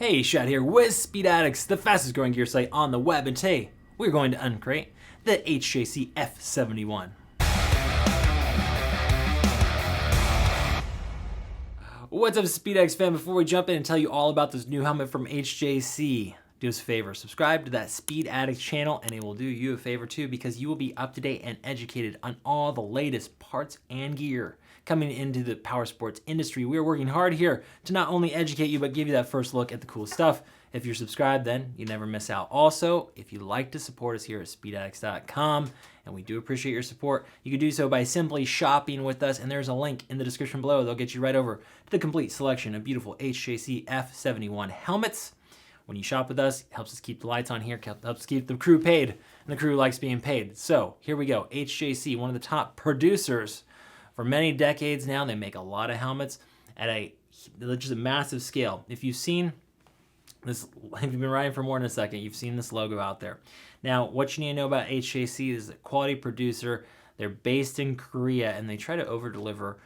Hey, Shad here with Speed Addicts, the fastest growing gear site on the web, and today we're going to uncrate the HJC F71. What's up, Speed Addicts fan? Before we jump in and tell you all about this new helmet from HJC, do us a favor, subscribe to that Speed Addicts channel, and it will do you a favor too, because you will be up to date and educated on all the latest parts and gear coming into the power sports industry. We are working hard here to not only educate you, but give you that first look at the cool stuff. If you're subscribed, then you never miss out. Also, if you'd like to support us here at speedaddicts.com, and we do appreciate your support, you can do so by simply shopping with us, and there's a link in the description below. They'll get you right over to the complete selection of beautiful HJC F71 helmets. When you shop with us, it helps us keep the lights on here, helps keep the crew paid, and the crew likes being paid. So here we go. HJC, one of the top producers for many decades now. They make a lot of helmets at just a massive scale. If you've seen this, if you've been riding for more than a second, you've seen this logo out there. Now, what you need to know about HJC is a quality producer. They're based in Korea, and they try to over-deliver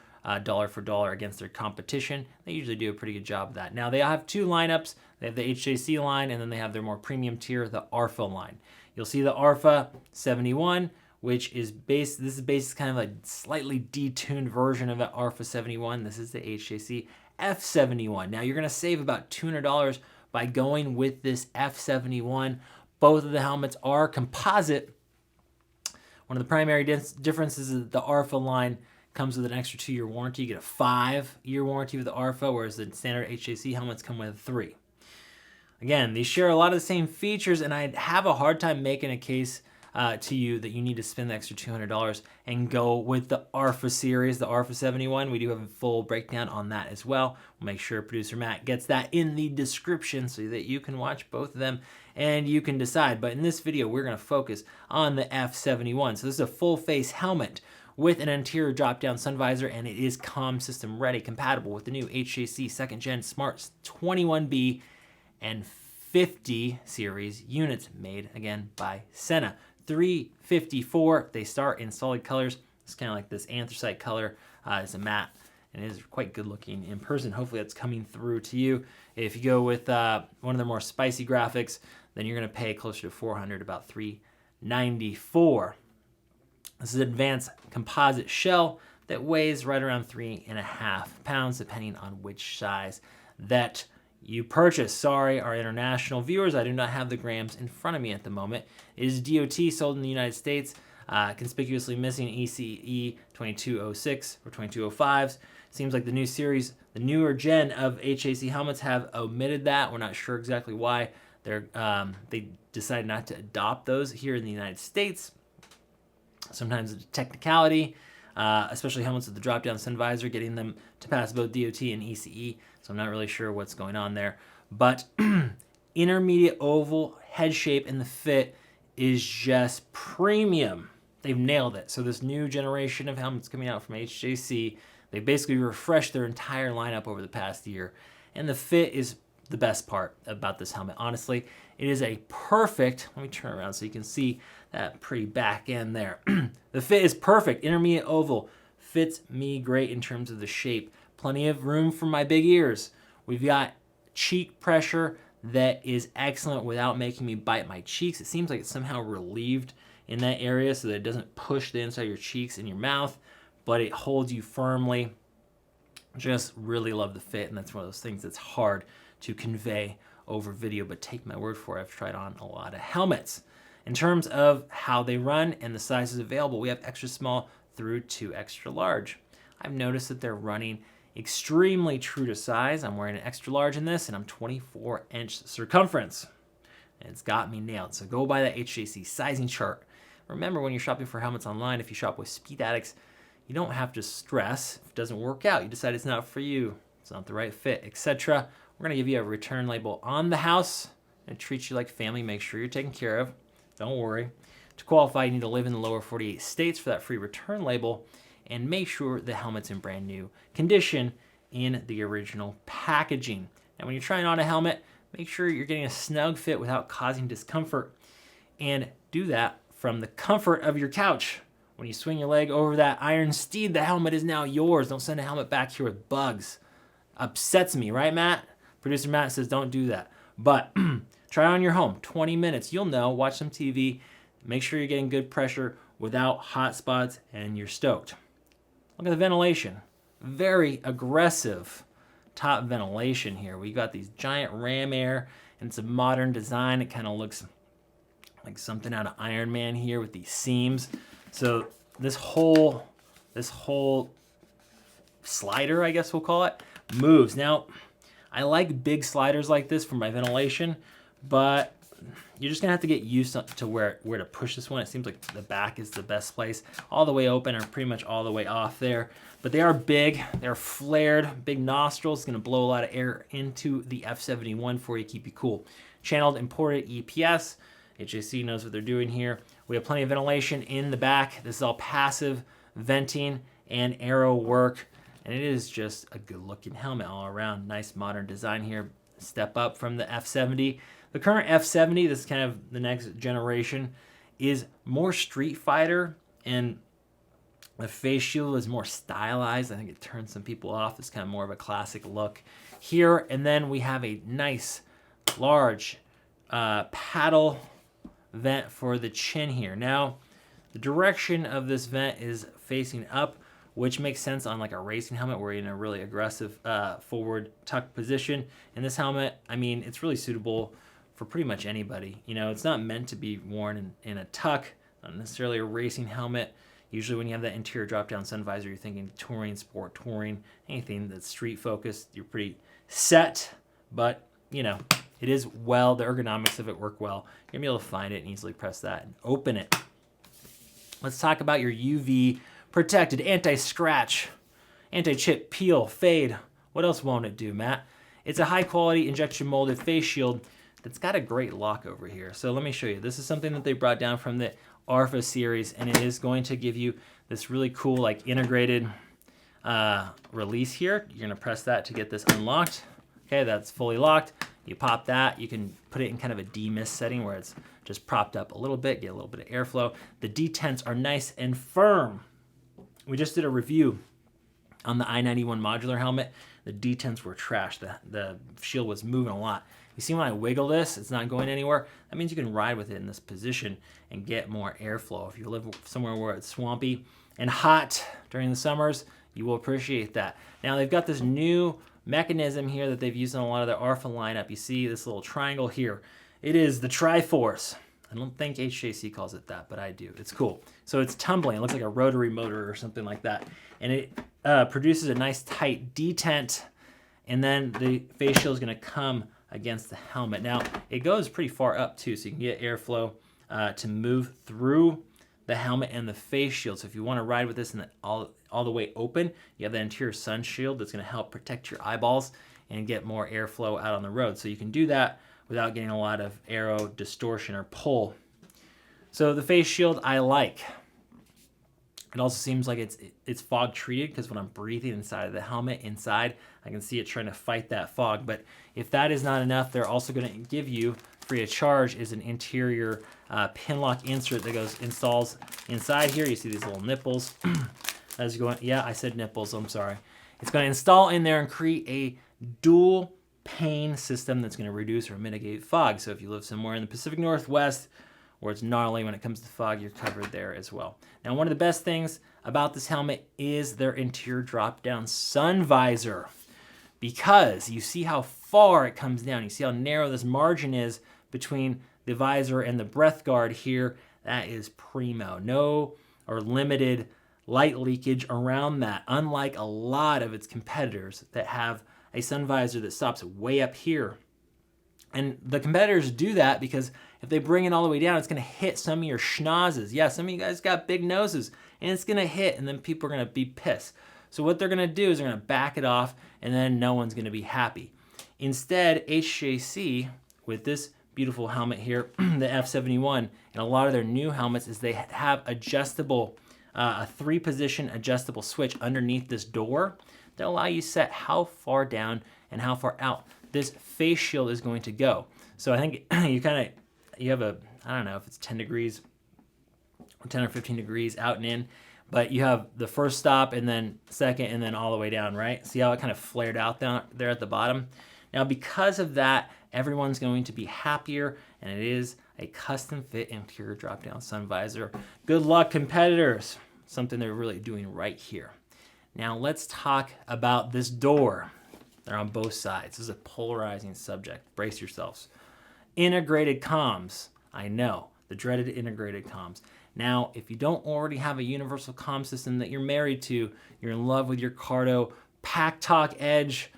dollar for dollar against their competition. They usually do a pretty good job of that. Now, they have two lineups. They have the HJC line, and then they have their more premium tier, the RPHA line. You'll see the RPHA 71, which is based, this is based kind of a slightly detuned version of the RPHA 71. This is the HJC F71. Now, you're going to save about $200 by going with this F71. Both of the helmets are composite. One of the primary differences is that the RPHA line comes with an extra 2-year warranty. You get a 5-year warranty with the RPHA, whereas the standard HJC helmets come with a 3. Again, these share a lot of the same features, and I'd have a hard time making a case to you that you need to spend the extra $200 and go with the RPHA series, the RPHA 71. We do have a full breakdown on that as well. We'll make sure producer Matt gets that in the description so that you can watch both of them and you can decide. But in this video, we're going to focus on the F71. So this is a full face helmet with an interior drop-down sun visor, and it is comm system ready, compatible with the new HJC 2nd Gen Smart 21B and 50 series units made, again, by Senna. 354, they start in solid colors. It's kind of like this anthracite color. It's a matte, and it is quite good looking in person. Hopefully that's coming through to you. If you go with one of the more spicy graphics, then you're going to pay closer to $400, about $394. This is an advanced composite shell that weighs right around 3.5 pounds, depending on which size that you purchase. Sorry, our international viewers, I do not have the grams in front of me at the moment. It is DOT, sold in the United States, conspicuously missing ECE 2206 or 2205s. Seems like the new series, the newer gen of HJC helmets have omitted that. We're not sure exactly why they decided not to adopt those here in the United States. Sometimes it's a technicality, especially helmets with the drop-down sun visor, getting them to pass both DOT and ECE. So I'm not really sure what's going on there. But intermediate oval head shape and the fit is just premium. They've nailed it. So this new generation of helmets coming out from HJC, they basically refreshed their entire lineup over the past year. And the fit is the best part about this helmet. Honestly, it is a perfect, let me turn around so you can see that pretty back end there. The fit is perfect. Intermediate oval fits me great in terms of the shape. Plenty of room for my big ears. We've got cheek pressure that is excellent without making me bite my cheeks. It seems like it's somehow relieved in that area so that it doesn't push the inside of your cheeks and your mouth, but it holds you firmly. Just really love the fit, and that's one of those things that's hard to convey over video, but take my word for it, I've tried on a lot of helmets. In terms of how they run and the sizes available, we have extra small through to extra large. I've noticed that they're running extremely true to size. I'm wearing an extra large in this, and I'm 24-inch circumference. And it's got me nailed. So go buy that HJC sizing chart. Remember, when you're shopping for helmets online, if you shop with Speed Addicts, you don't have to stress if it doesn't work out. You decide it's not for you, it's not the right fit, etc. We're going to give you a return label on the house and treat you like family. Make sure you're taken care of. Don't worry. To qualify, you need to live in the lower 48 states for that free return label, and make sure the helmet's in brand new condition in the original packaging. Now, when you're trying on a helmet, make sure you're getting a snug fit without causing discomfort, and do that from the comfort of your couch. When you swing your leg over that iron steed, the helmet is now yours. Don't send a helmet back here with bugs. Upsets me, right, Matt? Producer Matt says don't do that. But try on your home, 20 minutes. You'll know, watch some TV, make sure you're getting good pressure without hot spots, and you're stoked. Look at the ventilation. Very aggressive top ventilation here. We got these giant ram air, and it's a modern design. It kind of looks like something out of Iron Man here with these seams. So this whole slider, I guess we'll call it, moves. Now, I like big sliders like this for my ventilation, but you're just gonna have to get used to where to push this one. It seems like the back is the best place. All the way open or pretty much all the way off there. But they are big, they're flared, big nostrils. It's gonna blow a lot of air into the F71 for you, keep you cool. Channeled imported EPS. HJC knows what they're doing here. We have plenty of ventilation in the back. This is all passive venting and aero work. And it is just a good looking helmet all around. Nice modern design here. Step up from the F70. The current F70, this is kind of the next generation, is more Street Fighter, and the face shield is more stylized. I think it turns some people off. It's kind of more of a classic look here. And then we have a nice, large paddle vent for the chin here. Now, the direction of this vent is facing up, which makes sense on like a racing helmet where you're in a really aggressive forward tuck position. And this helmet, I mean, it's really suitable for pretty much anybody. You know, it's not meant to be worn in a tuck, not necessarily a racing helmet. Usually when you have that interior drop-down sun visor, you're thinking touring, sport touring, anything that's street focused, you're pretty set. But, you know, it is the ergonomics of it work well. You're gonna be able to find it and easily press that and open it. Let's talk about your UV protected, anti-scratch, anti-chip, peel, fade. What else won't it do, Matt? It's a high quality injection molded face shield that's got a great lock over here. So let me show you. This is something that they brought down from the RPHA series, and it is going to give you this really cool like integrated release here. You're gonna press that to get this unlocked. Okay, that's fully locked. You pop that, you can put it in kind of a demist setting where it's just propped up a little bit, get a little bit of airflow. The detents are nice and firm. We just did a review on the I-91 modular helmet. The detents were trash. The shield was moving a lot. You see when I wiggle this, it's not going anywhere. That means you can ride with it in this position and get more airflow. If you live somewhere where it's swampy and hot during the summers, you will appreciate that. Now they've got this new mechanism here that they've used on a lot of their RPHA lineup. You see this little triangle here. It is the Triforce. I don't think HJC calls it that, but I do. It's cool. So it's tumbling. It looks like a rotary motor or something like that. And it produces a nice tight detent, and then the face shield is going to come against the helmet. Now, it goes pretty far up too, so you can get airflow to move through the helmet and the face shield. So if you want to ride with this and all the way open, you have the interior sun shield that's going to help protect your eyeballs and get more airflow out on the road. So you can do that without getting a lot of aero distortion or pull. So the face shield I like. It also seems like it's fog treated, because when I'm breathing inside of the helmet, inside, I can see it trying to fight that fog. But if that is not enough, they're also going to give you, free of charge, is an interior Pinlock insert that installs inside here. You see these little nipples. As you go in, yeah, I said nipples, I'm sorry. It's going to install in there and create a dual pane system that's going to reduce or mitigate fog. So if you live somewhere in the Pacific Northwest where it's gnarly when it comes to fog, you're covered there as well. Now, one of the best things about this helmet is their interior drop-down sun visor, because you see how far it comes down. You see how narrow this margin is between the visor and the breath guard here. That is primo. No or limited light leakage around that, unlike a lot of its competitors that have a sun visor that stops way up here. And the competitors do that because if they bring it all the way down, it's going to hit some of your schnozzes. Yeah, some of you guys got big noses, and it's going to hit, and then people are going to be pissed. So what they're going to do is they're going to back it off, and then no one's going to be happy. Instead, HJC, with this beautiful helmet here, the F71, and a lot of their new helmets, is they have adjustable, a 3-position adjustable switch underneath this door that allow you to set how far down and how far out this face shield is going to go. So I think you have a, I don't know if it's 10 degrees, 10 or 15 degrees out and in, but you have the first stop and then second and then all the way down, right? See how it kind of flared out down there at the bottom? Now, because of that, everyone's going to be happier, and it is a custom fit interior drop-down sun visor. Good luck, competitors. Something they're really doing right here. Now, let's talk about this door. They're on both sides. This is a polarizing subject. Brace yourselves. Integrated comms. I know, the dreaded integrated comms. Now, if you don't already have a universal comm system that you're married to, you're in love with your Cardo Pack Talk Edge.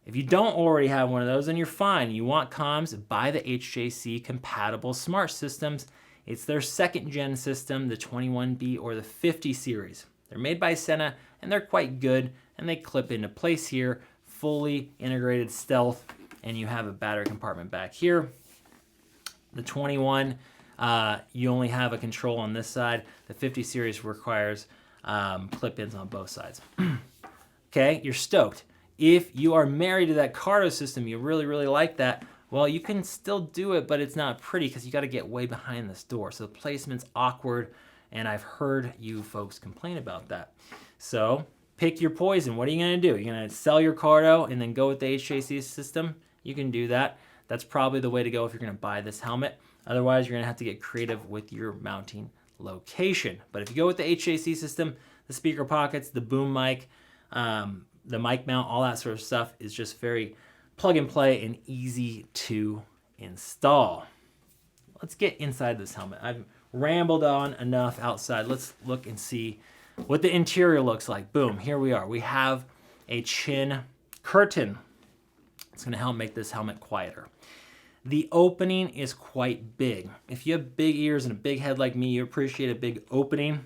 If you don't already have one of those, then you're fine. You want comms, buy the HJC compatible smart systems. It's their second gen system, the 21B or the 50 series. They're made by Senna, and they're quite good, and they clip into place here. Fully integrated stealth, and you have a battery compartment back here. The 21, you only have a control on this side. The 50 series requires clip-ins on both sides. Okay, you're stoked. If you are married to that Cardo system, you really, really like that, well, you can still do it, but it's not pretty because you got to get way behind this door. So the placement's awkward, and I've heard you folks complain about that. So pick your poison. What are you going to do? You're going to sell your Cardo and then go with the HJC system? You can do that. That's probably the way to go if you're going to buy this helmet. Otherwise, you're going to have to get creative with your mounting location. But if you go with the HJC system, the speaker pockets, the boom mic, the mic mount, all that sort of stuff is just very plug and play and easy to install. Let's get inside this helmet. I've rambled on enough outside. Let's look and see what the interior looks like. Boom, here we are. We have a chin curtain. It's going to help make this helmet quieter. The opening is quite big. If you have big ears and a big head like me, you appreciate a big opening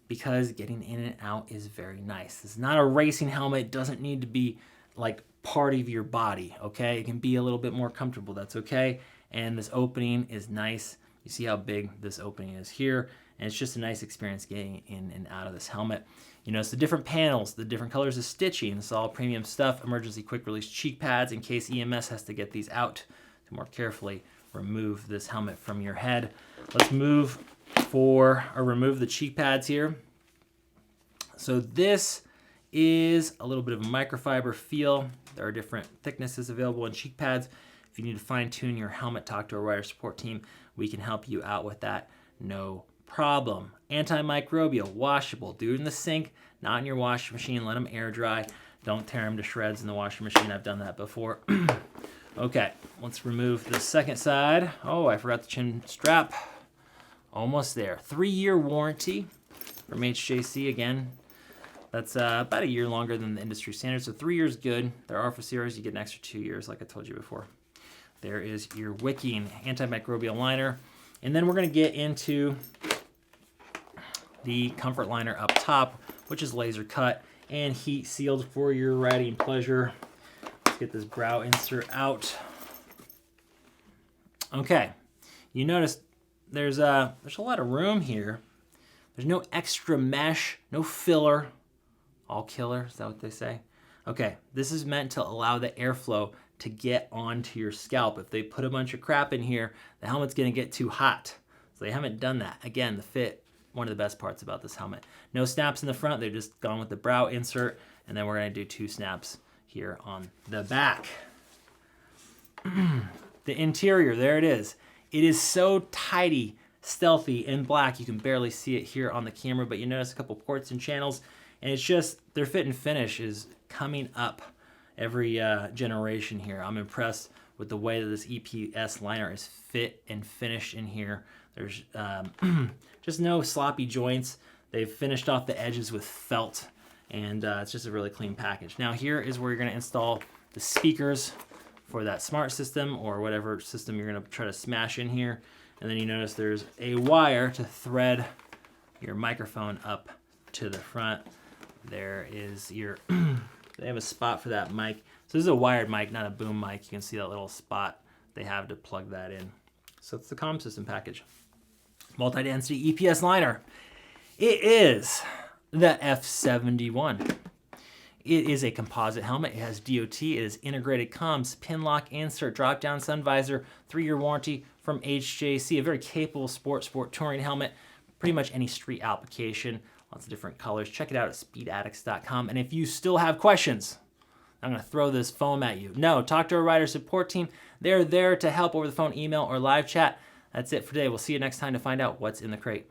because getting in and out is very nice. It's not a racing helmet. It doesn't need to be like part of your body, okay? It can be a little bit more comfortable. That's okay. And this opening is nice. You see how big this opening is here, and it's just a nice experience getting in and out of this helmet. You notice the different panels, the different colors of stitching. It's all premium stuff. Emergency quick release cheek pads in case EMS has to get these out to more carefully remove this helmet from your head. Let's remove the cheek pads here. So this is a little bit of a microfiber feel. There are different thicknesses available in cheek pads. If you need to fine tune your helmet, talk to our rider support team. We can help you out with that. No problem. Antimicrobial, washable. Do it in the sink, not in your washing machine. Let them air dry. Don't tear them to shreds in the washing machine. I've done that before. Okay, let's remove the second side. Oh, I forgot the chin strap. Almost there. 3-year warranty from HJC. Again, that's about a year longer than the industry standard. So 3 years good. There are for series, you get an extra 2 years, like I told you before. There is your wicking antimicrobial liner. And then we're going to get into the comfort liner up top, which is laser cut and heat sealed for your riding pleasure. Let's get this brow insert out. Okay, you notice there's a lot of room here. There's no extra mesh, no filler. All killer, is that what they say? Okay, this is meant to allow the airflow to get onto your scalp. If they put a bunch of crap in here, the helmet's gonna get too hot. So they haven't done that. Again, the fit, one of the best parts about this helmet. No snaps in the front, they've just gone with the brow insert, and then we're gonna do 2 snaps here on the back. The interior, there it is. It is so tidy, stealthy, and black. You can barely see it here on the camera, but you notice a couple ports and channels, and it's just, their fit and finish is coming up every generation here. I'm impressed with the way that this EPS liner is fit and finished in here. There's just no sloppy joints. They've finished off the edges with felt, and it's just a really clean package. Now here is where you're gonna install the speakers for that smart system or whatever system you're gonna try to smash in here. And then you notice there's a wire to thread your microphone up to the front. There is your, they have a spot for that mic. So this is a wired mic, not a boom mic. You can see that little spot they have to plug that in. So it's the comm system package. Multi-density EPS liner. It is the F71. It is a composite helmet. It has DOT. It is integrated comms, pinlock insert, drop-down sun visor, 3-year warranty from HJC. A very capable sport touring helmet. Pretty much any street application. Lots of different colors. Check it out at speedaddicts.com. And if you still have questions, I'm going to throw this foam at you. No, talk to our rider support team. They're there to help over the phone, email, or live chat. That's it for today. We'll see you next time to find out what's in the crate.